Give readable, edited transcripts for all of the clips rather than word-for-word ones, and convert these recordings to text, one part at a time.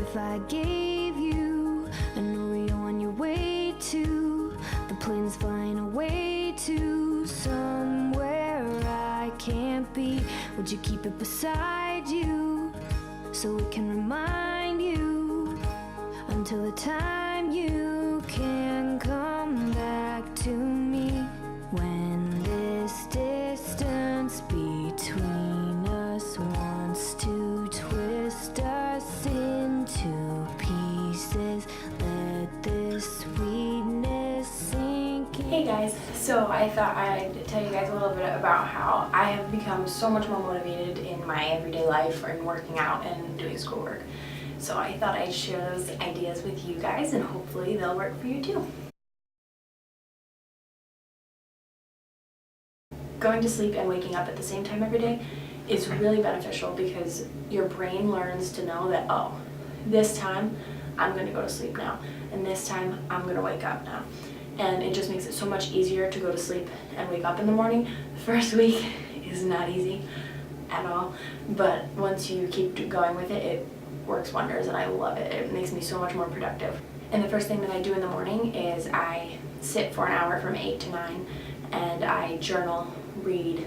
if I gave you an Oreo on your way to the plane's flying away to somewhere I can't be? Would you keep it beside you so it can remind you until the time you can come back to me? When this distance between us wants to twist us into pieces, let this sweetness sink in. Hey guys, so I thought I'd tell you guys a little bit about how I have become so much more motivated in my everyday life and working out and doing schoolwork. So I thought I'd share those ideas with you guys and hopefully they'll work for you too. Going to sleep and waking up at the same time every day is really beneficial because your brain learns to know that, oh, this time I'm going to go to sleep now, and this time I'm going to wake up now. And it just makes it so much easier to go to sleep and wake up in the morning. The first week is not easy at all, but once you keep going with it, it works wonders and I love it. It makes me so much more productive. And the first thing that I do in the morning is I sit for an hour from 8 to 9 and I journal, read,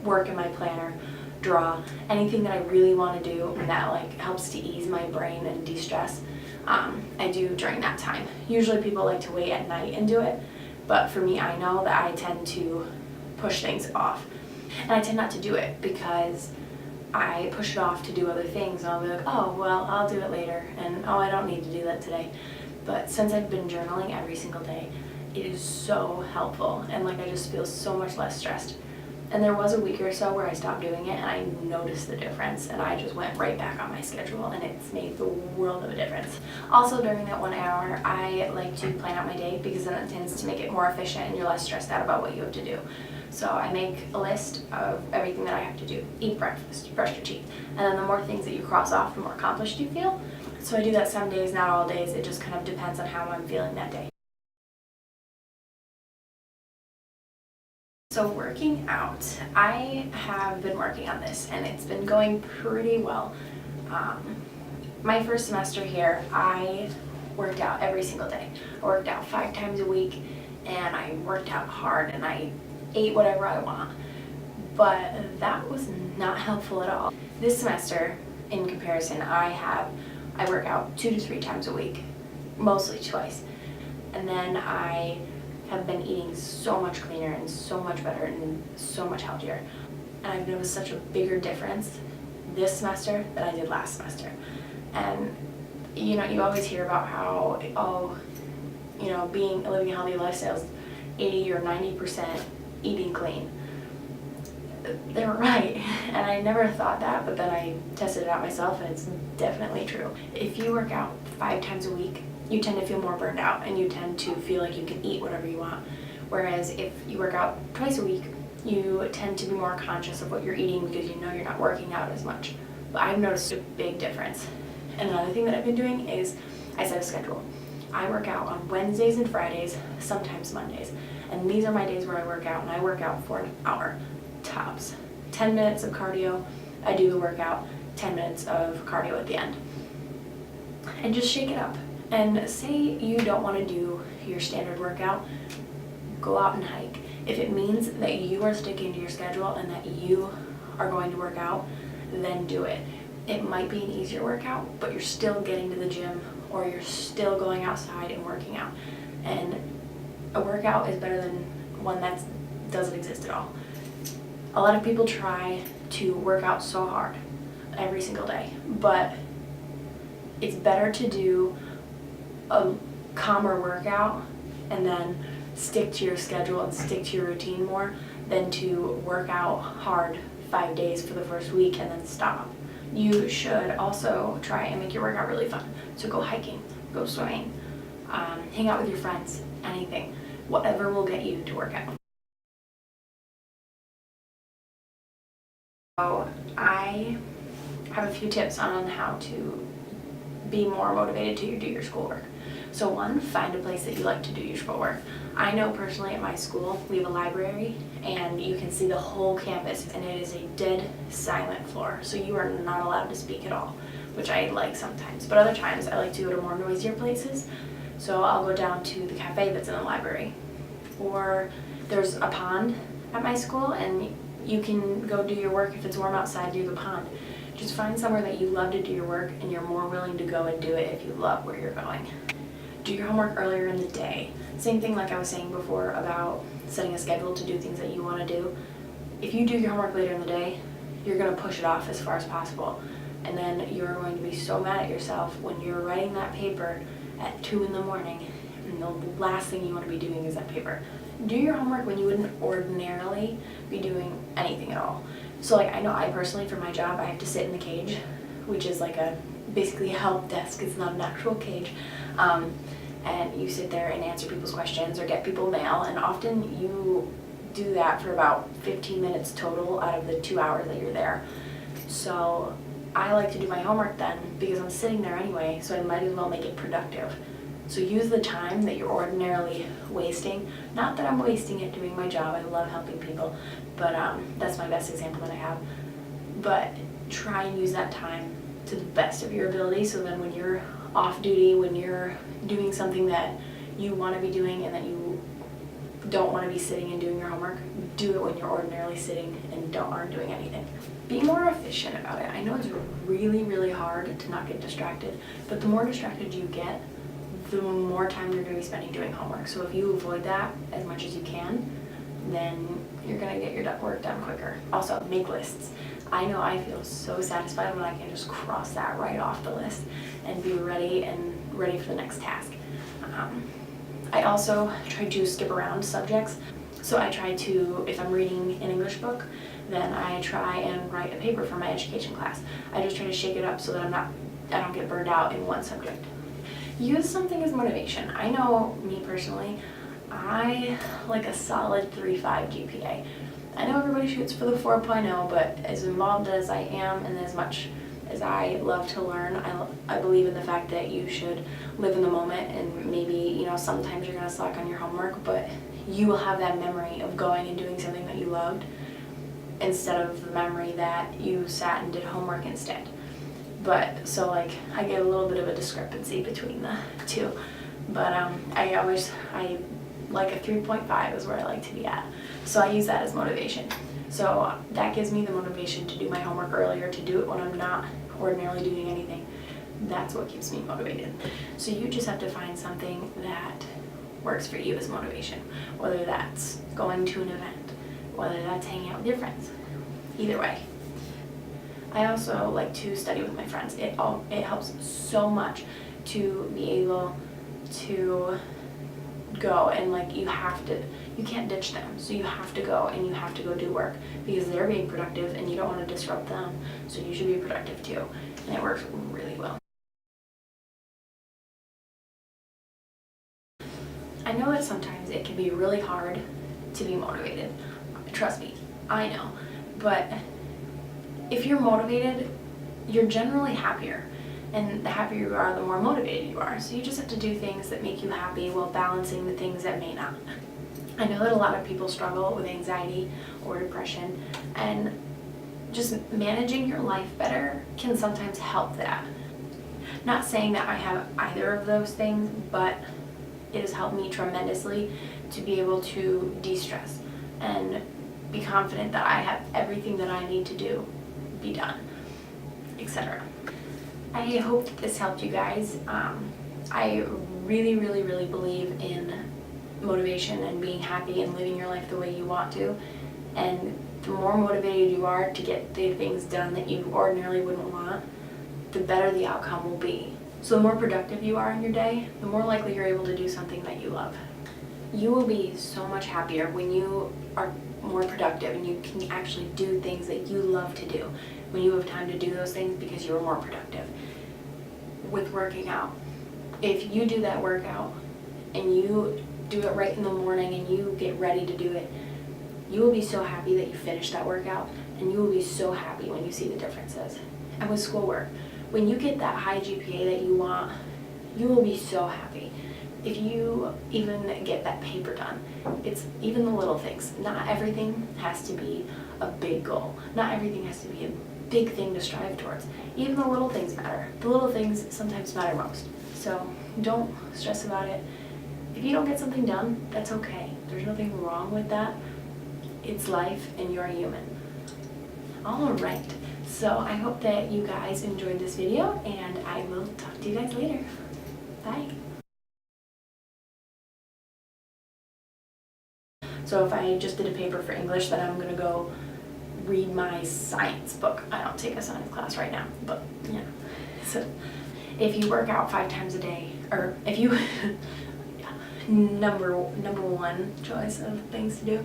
work in my planner, draw, anything that I really want to do that like helps to ease my brain and de-stress. I do during that time. Usually people like to wait at night and do it, but for me, I know that I tend to push things off. And I tend not to do it because I push it off to do other things, and I'll be like, oh, well, I'll do it later, and oh, I don't need to do that today. But since I've been journaling every single day, it is so helpful, and like I just feel so much less stressed. And there was a week or so where I stopped doing it and I noticed the difference, and I just went right back on my schedule, and it's made the world of a difference. Also during that 1 hour, I like to plan out my day because then it tends to make it more efficient and you're less stressed out about what you have to do. So I make a list of everything that I have to do. Eat breakfast, brush your teeth, and then the more things that you cross off, the more accomplished you feel. So I do that some days, not all days. It just kind of depends on how I'm feeling that day. So working out, I have been working on this and it's been going pretty well. My first semester here, I worked out every single day. I worked out 5 times a week and I worked out hard and I ate whatever I want. But that was not helpful at all. This semester, in comparison, I work out 2 to 3 times a week, mostly twice. And then I have been eating so much cleaner and so much better and so much healthier. And I've noticed such a bigger difference this semester than I did last semester. And you know, you always hear about how, oh, you know, living a healthy lifestyle is 80 or 90% eating clean. They were right, and I never thought that, but then I tested it out myself and it's definitely true. If you work out 5 times a week, you tend to feel more burned out and you tend to feel like you can eat whatever you want. Whereas if you work out twice a week, you tend to be more conscious of what you're eating because you know you're not working out as much. But I've noticed a big difference. And another thing that I've been doing is I set a schedule. I work out on Wednesdays and Fridays, sometimes Mondays. And these are my days where I work out, and I work out for an hour, tops. 10 minutes of cardio, I do the workout, 10 minutes of cardio at the end. And just shake it up. And say you don't want to do your standard workout, go out and hike. If it means that you are sticking to your schedule and that you are going to work out, then do it. It might be an easier workout, but you're still getting to the gym or you're still going outside and working out. And a workout is better than one that doesn't exist at all. A lot of people try to work out so hard every single day, but it's better to do a calmer workout and then stick to your schedule and stick to your routine more than to work out hard 5 days for the first week and then stop. You should also try and make your workout really fun. So go hiking, go swimming, hang out with your friends, anything, whatever will get you to work out. So I have a few tips on how to be more motivated to do your schoolwork. So one, find a place that you like to do your schoolwork. I know personally at my school we have a library and you can see the whole campus and it is a dead silent floor, so you are not allowed to speak at all. which I like sometimes. But other times I like to go to more noisier places. So I'll go down to the cafe that's in the library. Or there's a pond at my school, and you can go do your work if it's warm outside near the pond. Just find somewhere that you love to do your work and you're more willing to go and do it if you love where you're going. Do your homework earlier in the day. Same thing like I was saying before about setting a schedule to do things that you want to do. If you do your homework later in the day, you're going to push it off as far as possible. And then you're going to be so mad at yourself when you're writing that paper at 2 in the morning and the last thing you want to be doing is that paper. Do your homework when you wouldn't ordinarily be doing anything at all. So like I know I personally, for my job, I have to sit in the cage, which is like basically a help desk. It's not an actual cage. And you sit there and answer people's questions or get people mail, and often you do that for about 15 minutes total out of the 2 hours that you're there. So I like to do my homework then because I'm sitting there anyway, so I might as well make it productive. So use the time that you're ordinarily wasting. Not that I'm wasting it doing my job, I love helping people, but that's my best example that I have. But try and use that time to the best of your ability, so then when you're off duty, when you're doing something that you want to be doing and that you don't want to be sitting and doing your homework, do it when you're ordinarily sitting and aren't doing anything. Be more efficient about it. I know it's really, really hard to not get distracted, but the more distracted you get, the more time you're going to be spending doing homework. So if you avoid that as much as you can, then you're going to get your work done quicker. Also, make lists. I know I feel so satisfied when I can just cross that right off the list and be ready for the next task. I also try to skip around subjects. So I try to, if I'm reading an English book, then I try and write a paper for my education class. I just try to shake it up so that I don't get burned out in one subject. Use something as motivation. I know me personally, I like a solid 3.5 GPA. I know everybody shoots for the 4.0, but as involved as I am and as much as I love to learn, I believe in the fact that you should live in the moment, and maybe, sometimes you're going to slack on your homework, but you will have that memory of going and doing something that you loved instead of the memory that you sat and did homework instead. But so like I get a little bit of a discrepancy between the two, but I like a 3.5 is where I like to be at. So I use that as motivation. So that gives me the motivation to do my homework earlier, to do it when I'm not ordinarily doing anything. That's what keeps me motivated. So you just have to find something that works for you as motivation, whether that's going to an event, whether that's hanging out with your friends, either way. I also like to study with my friends. It helps so much to be able to go and you can't ditch them. So you have to go and you have to go do work because they're being productive and you don't want to disrupt them. So you should be productive too. And it works really well. I know that sometimes it can be really hard to be motivated. Trust me, I know. But if you're motivated, you're generally happier. And the happier you are, the more motivated you are. So you just have to do things that make you happy while balancing the things that may not. I know that a lot of people struggle with anxiety or depression, and just managing your life better can sometimes help that. Not saying that I have either of those things, but it has helped me tremendously to be able to de-stress and be confident that I have everything that I need to do be done, etc. I hope that this helped you guys. I really, really, really believe in motivation and being happy and living your life the way you want to. And the more motivated you are to get the things done that you ordinarily wouldn't want, the better the outcome will be. So the more productive you are in your day, the more likely you're able to do something that you love. You will be so much happier when you are more productive and you can actually do things that you love to do, when you have time to do those things because you're more productive. With working out, if you do that workout and you do it right in the morning and you get ready to do it, you will be so happy that you finished that workout, and you will be so happy when you see the differences. And with schoolwork, when you get that high GPA that you want, you will be so happy. If you even get that paper done, it's even the little things. Not everything has to be a big goal. Not everything has to be a big thing to strive towards. Even the little things matter. The little things sometimes matter most. So don't stress about it. If you don't get something done, that's okay. There's nothing wrong with that. It's life and you're a human. All right. So I hope that you guys enjoyed this video, and I will talk to you guys later. Bye. So if I just did a paper for English, then I'm gonna go read my science book. I don't take a science class right now, but yeah. So if you work out 5 times a day, or if you, yeah, number one choice of things to do.